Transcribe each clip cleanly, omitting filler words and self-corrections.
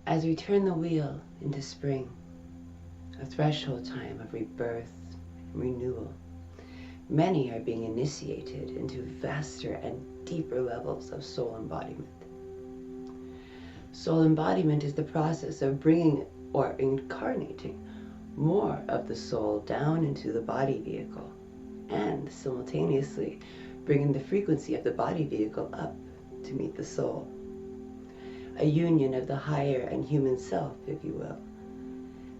As we turn the wheel into spring, a threshold time of rebirth and renewal, many are being initiated into vaster and deeper levels of soul embodiment. Soul embodiment is the process of bringing or incarnating more of the soul down into the body vehicle, and simultaneously bringing the frequency of the body vehicle up to meet the soul. A union of the higher and human self, if you will.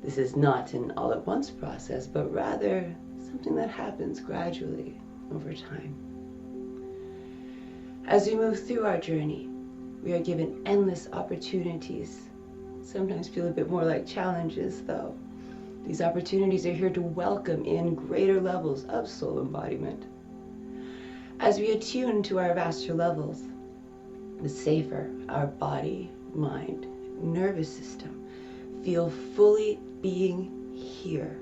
This is not an all-at-once process, but rather something that happens gradually over time. As we move through our journey, we are given endless opportunities. Sometimes feel a bit more like challenges, though. These opportunities are here to welcome in greater levels of soul embodiment. As we attune to our vaster levels, the safer our body, mind, nervous system feel fully being here,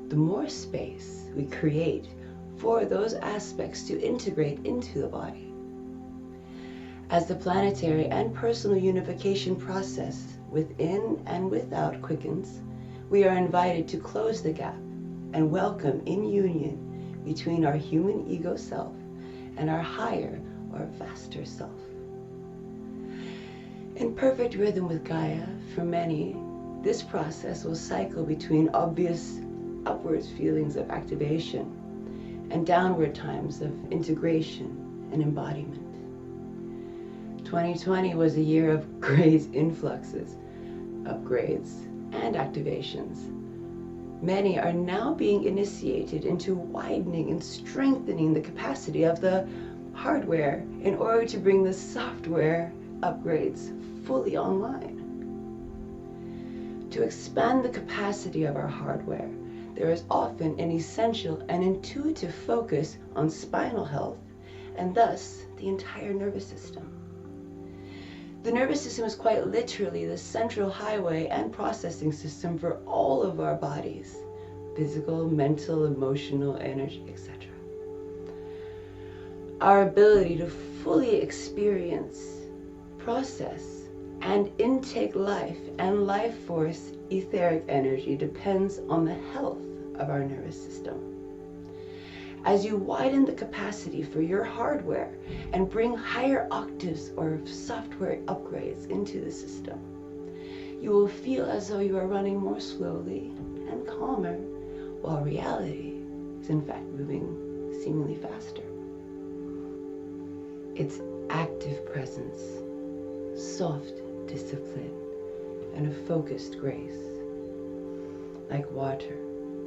the more space we create for those aspects to integrate into the body. As the planetary and personal unification process within and without quickens, we are invited to close the gap and welcome in union between our human ego self and our higher or vaster self. In perfect rhythm with Gaia, for many, this process will cycle between obvious upwards feelings of activation and downward times of integration and embodiment. 2020 was a year of great influxes, upgrades, and activations. Many are now being initiated into widening and strengthening the capacity of the hardware in order to bring the software upgrades fully online. To expand the capacity of our hardware, there is often an essential and intuitive focus on spinal health and thus the entire nervous system. The nervous system is quite literally the central highway and processing system for all of our bodies, physical, mental, emotional, energy, etc. Our ability to fully experience, process, and intake life and life force etheric energy depends on the health of our nervous system. As you widen the capacity for your hardware and bring higher octaves or software upgrades into the system, you will feel as though you are running more slowly and calmer, while reality is in fact moving seemingly faster. It's active presence, soft discipline, and a focused grace. Like water,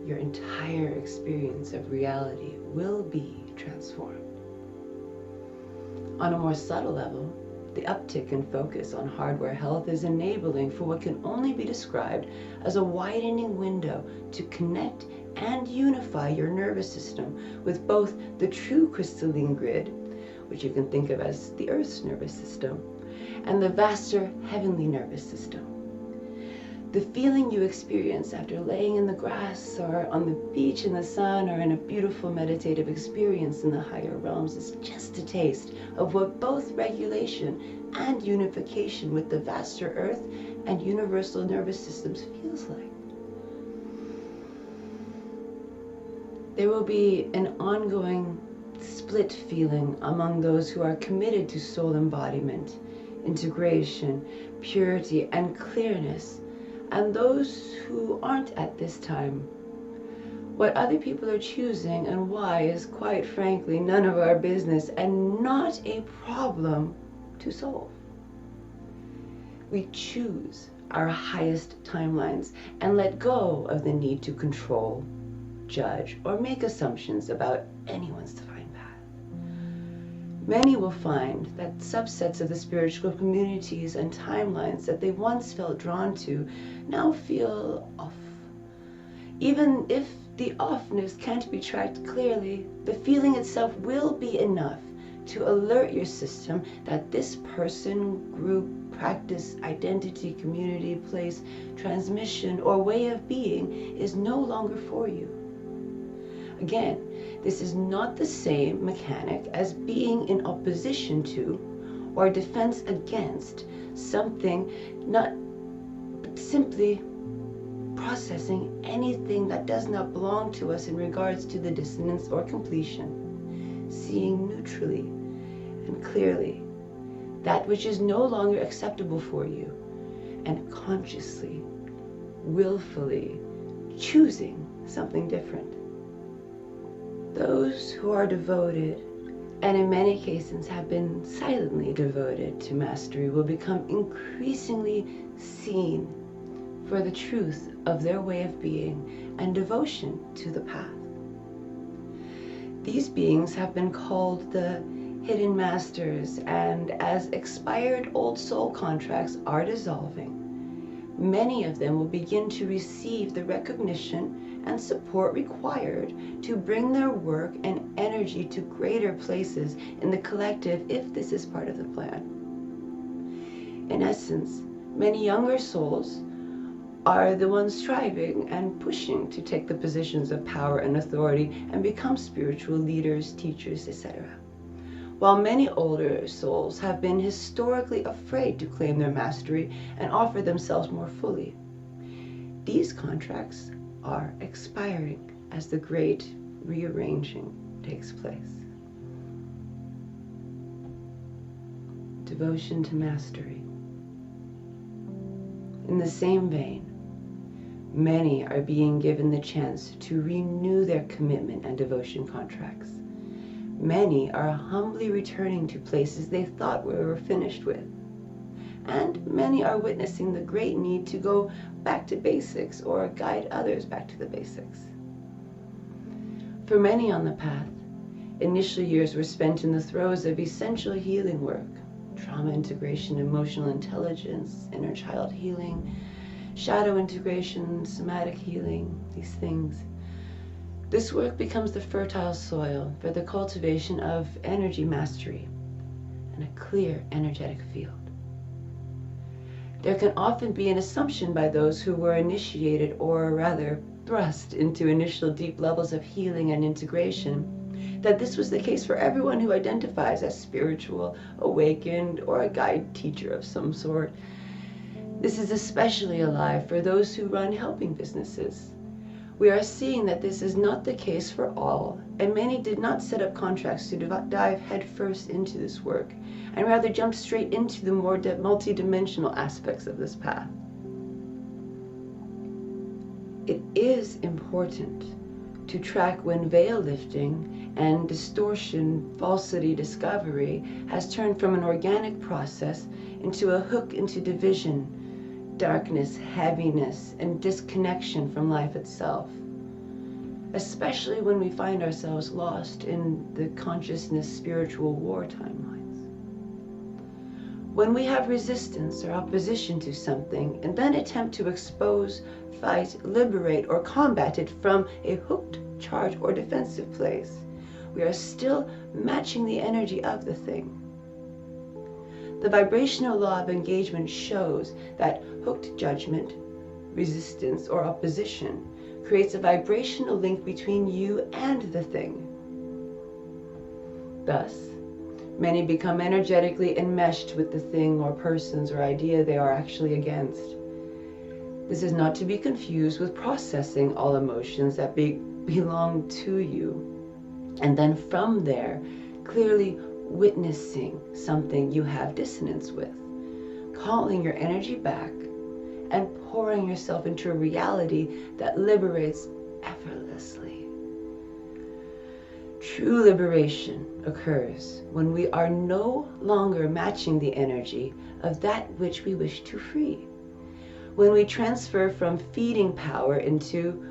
your entire experience of reality will be transformed. On a more subtle level, the uptick in focus on hardware health is enabling for what can only be described as a widening window to connect and unify your nervous system with both the true crystalline grid, which you can think of as the Earth's nervous system, and the vaster heavenly nervous system. The feeling you experience after laying in the grass or on the beach in the sun or in a beautiful meditative experience in the higher realms is just a taste of what both regulation and unification with the vaster earth and universal nervous systems feels like. There will be an ongoing split feeling among those who are committed to soul embodiment, integration, purity, and clearness, and those who aren't at this time. What other people are choosing and why is quite frankly none of our business and not a problem to solve. We choose our highest timelines and let go of the need to control, judge, or make assumptions about anyone's divine path. Many will find that subsets of the spiritual communities and timelines that they once felt drawn to now feel off. Even if the offness can't be tracked clearly, the feeling itself will be enough to alert your system that this person, group, practice, identity, community, place, transmission, or way of being is no longer for you. Again, this is not the same mechanic as being in opposition to or defense against something, not but simply processing anything that does not belong to us in regards to the dissonance or completion, seeing neutrally and clearly that which is no longer acceptable for you, and consciously, willfully choosing something different. Those who are devoted, and in many cases have been silently devoted to mastery, will become increasingly seen for the truth of their way of being and devotion to the path. These beings have been called the hidden masters, and as expired old soul contracts are dissolving, many of them will begin to receive the recognition and support required to bring their work and energy to greater places in the collective if this is part of the plan. In essence, many younger souls are the ones striving and pushing to take the positions of power and authority and become spiritual leaders, teachers, etc. While many older souls have been historically afraid to claim their mastery and offer themselves more fully. These contracts are expiring as the great rearranging takes place. Devotion to mastery. In the same vein, many are being given the chance to renew their commitment and devotion contracts. Many are humbly returning to places they thought we were finished with. And many are witnessing the great need to go back to basics or guide others back to the basics. For many on the path, initial years were spent in the throes of essential healing work, trauma integration, emotional intelligence, inner child healing, shadow integration, somatic healing, these things. This work becomes the fertile soil for the cultivation of energy mastery and a clear energetic field. There can often be an assumption by those who were initiated, or rather thrust into initial deep levels of healing and integration, that this was the case for everyone who identifies as spiritual, awakened, or a guide teacher of some sort. This is especially alive for those who run helping businesses. We are seeing that this is not the case for all, and many did not set up contracts to dive headfirst into this work, and rather jump straight into the more multidimensional aspects of this path. It is important to track when veil lifting and distortion, falsity discovery has turned from an organic process into a hook into division, darkness, heaviness, and disconnection from life itself, especially when we find ourselves lost in the consciousness spiritual war timelines. When we have resistance or opposition to something and then attempt to expose, fight, liberate, or combat it from a hooked, charged, or defensive place, we are still matching the energy of the thing. The vibrational law of engagement shows that hooked judgment, resistance, or opposition creates a vibrational link between you and the thing. Thus, many become energetically enmeshed with the thing or persons or idea they are actually against. This is not to be confused with processing all emotions that belong to you, and then from there, clearly witnessing something you have dissonance with, calling your energy back, and pouring yourself into a reality that liberates effortlessly. True liberation occurs when we are no longer matching the energy of that which we wish to free, when we transfer from feeding power into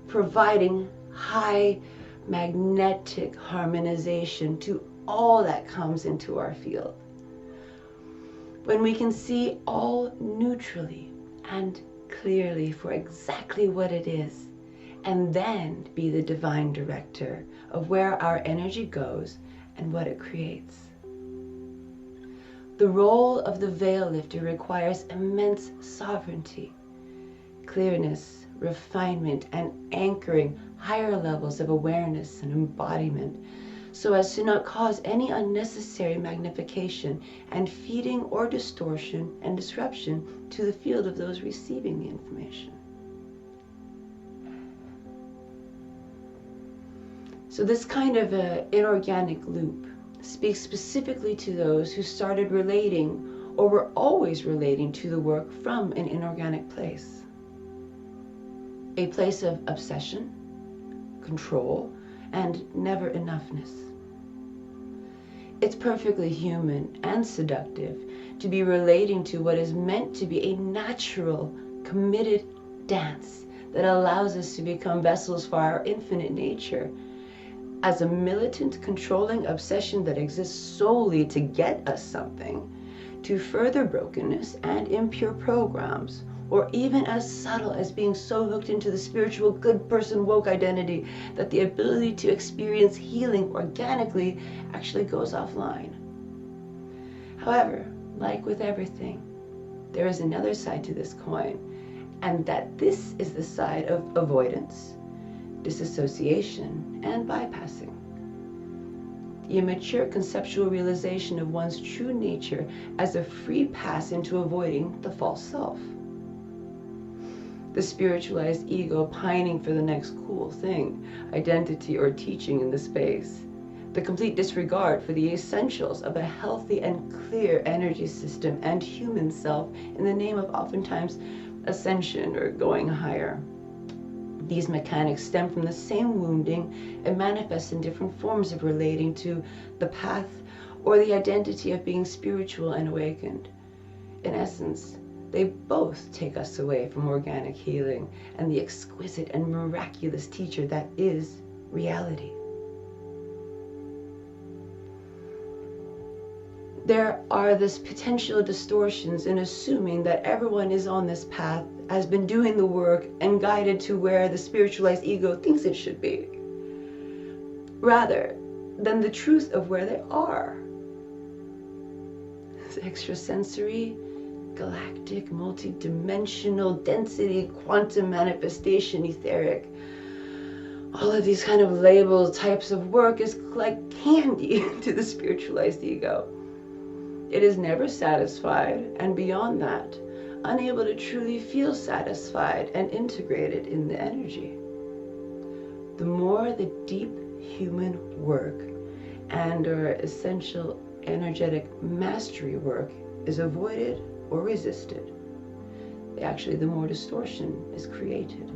providing high magnetic harmonization to all that comes into our field. When we can see all neutrally and clearly for exactly what it is, and then be the divine director of where our energy goes and what it creates. The role of the veil lifter requires immense sovereignty, clearness, refinement, and anchoring higher levels of awareness and embodiment, so as to not cause any unnecessary magnification and feeding or distortion and disruption to the field of those receiving the information. So this kind of inorganic loop speaks specifically to those who started relating or were always relating to the work from an inorganic place. A place of obsession, control, and never enoughness. It's perfectly human and seductive to be relating to what is meant to be a natural, committed dance that allows us to become vessels for our infinite nature, as a militant, controlling obsession that exists solely to get us something, to further brokenness and impure programs, or even as subtle as being so hooked into the spiritual good person woke identity that the ability to experience healing organically actually goes offline. However, like with everything, there is another side to this coin, and that this is the side of avoidance, disassociation, and bypassing. The immature conceptual realization of one's true nature as a free pass into avoiding the false self. The spiritualized ego pining for the next cool thing, identity, or teaching in the space. The complete disregard for the essentials of a healthy and clear energy system and human self in the name of oftentimes ascension or going higher. These mechanics stem from the same wounding and manifest in different forms of relating to the path or the identity of being spiritual and awakened. In essence, they both take us away from organic healing and the exquisite and miraculous teacher that is reality. There are these potential distortions in assuming that everyone is on this path, has been doing the work, and guided to where the spiritualized ego thinks it should be, rather than the truth of where they are. This extrasensory, galactic, multi-dimensional, density, quantum manifestation, etheric, all of these kind of label types of work is like candy to the spiritualized ego. It is never satisfied, and beyond that, unable to truly feel satisfied and integrated in the energy. The more the deep human work and or essential energetic mastery work is avoided or resisted, actually the more distortion is created.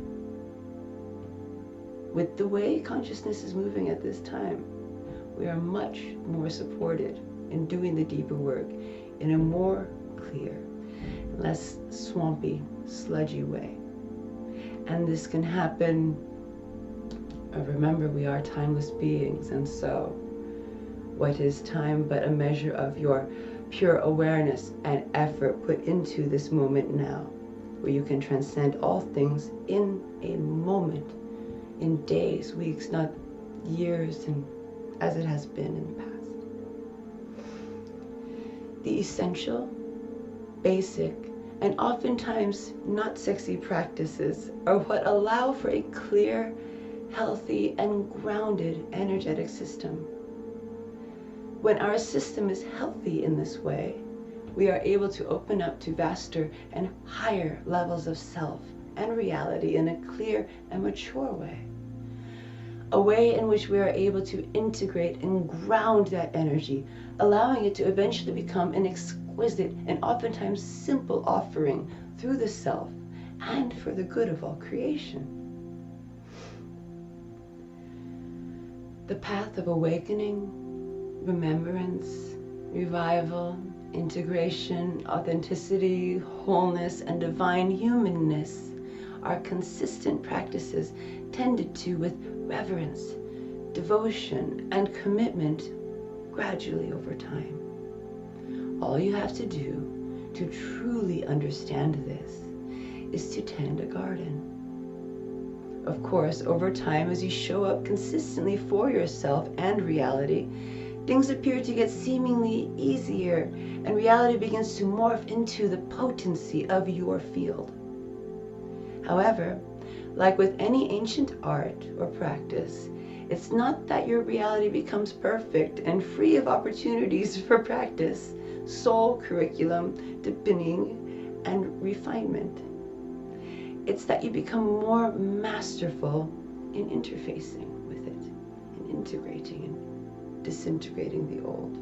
With the way consciousness is moving at this time, we are much more supported in doing the deeper work in a more clear, less swampy, sludgy way. And this can happen, remember, we are timeless beings, and so what is time but a measure of your pure awareness and effort put into this moment now, where you can transcend all things in a moment, in days, weeks, not years, and as it has been in the past. The essential, basic, and oftentimes not sexy practices are what allow for a clear, healthy, and grounded energetic system. When our system is healthy in this way, we are able to open up to vaster and higher levels of self and reality in a clear and mature way. A way in which we are able to integrate and ground that energy, allowing it to eventually become an exquisite and oftentimes simple offering through the self and for the good of all creation. The path of awakening, remembrance, revival, integration, authenticity, wholeness, and divine humanness are consistent practices tended to with reverence, devotion, and commitment gradually over time. All you have to do to truly understand this is to tend a garden. Of course, over time, as you show up consistently for yourself and reality, things appear to get seemingly easier, and reality begins to morph into the potency of your field. However, like with any ancient art or practice, It's not that your reality becomes perfect and free of opportunities for practice, soul curriculum, deepening, and refinement. It's that you become more masterful in interfacing with it, and integrating and disintegrating the old.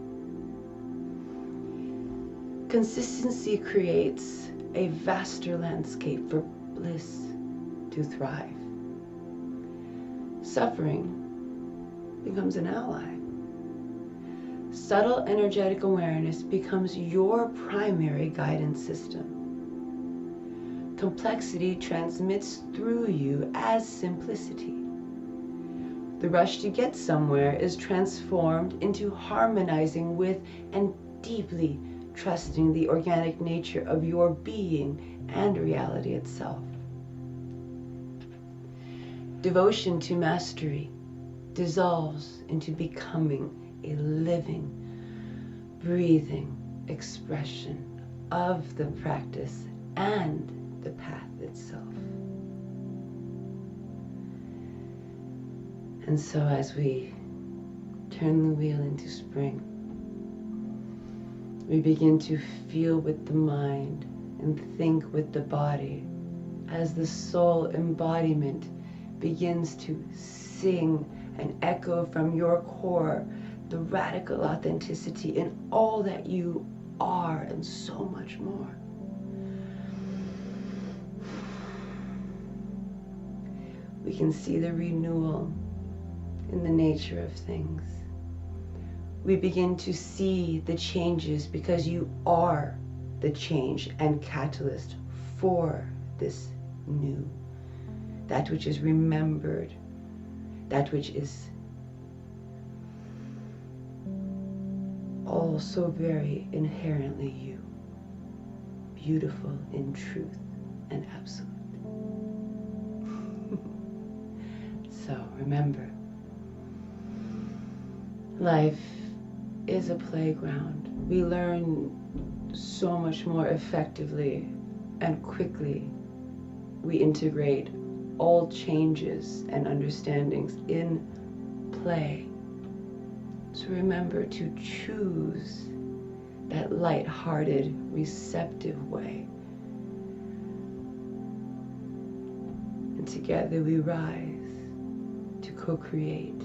Consistency creates a vaster landscape for bliss to thrive. Suffering becomes an ally. Subtle energetic awareness becomes your primary guidance system. Complexity transmits through you as simplicity. The rush to get somewhere is transformed into harmonizing with and deeply trusting the organic nature of your being and reality itself. Devotion to mastery dissolves into becoming a living, breathing expression of the practice and the path itself. And so as we turn the wheel into spring, we begin to feel with the mind and think with the body as the soul embodiment begins to sing and echo from your core the radical authenticity in all that you are and so much more. We can see the renewal in the nature of things. We begin to see the changes because you are the change and catalyst for this new. That which is remembered, that which is all so very inherently you, beautiful in truth and absolute. So remember, life is a playground. We learn so much more effectively and quickly. We integrate all changes and understandings in play. So remember to choose that light-hearted, receptive way. And together we rise to co-create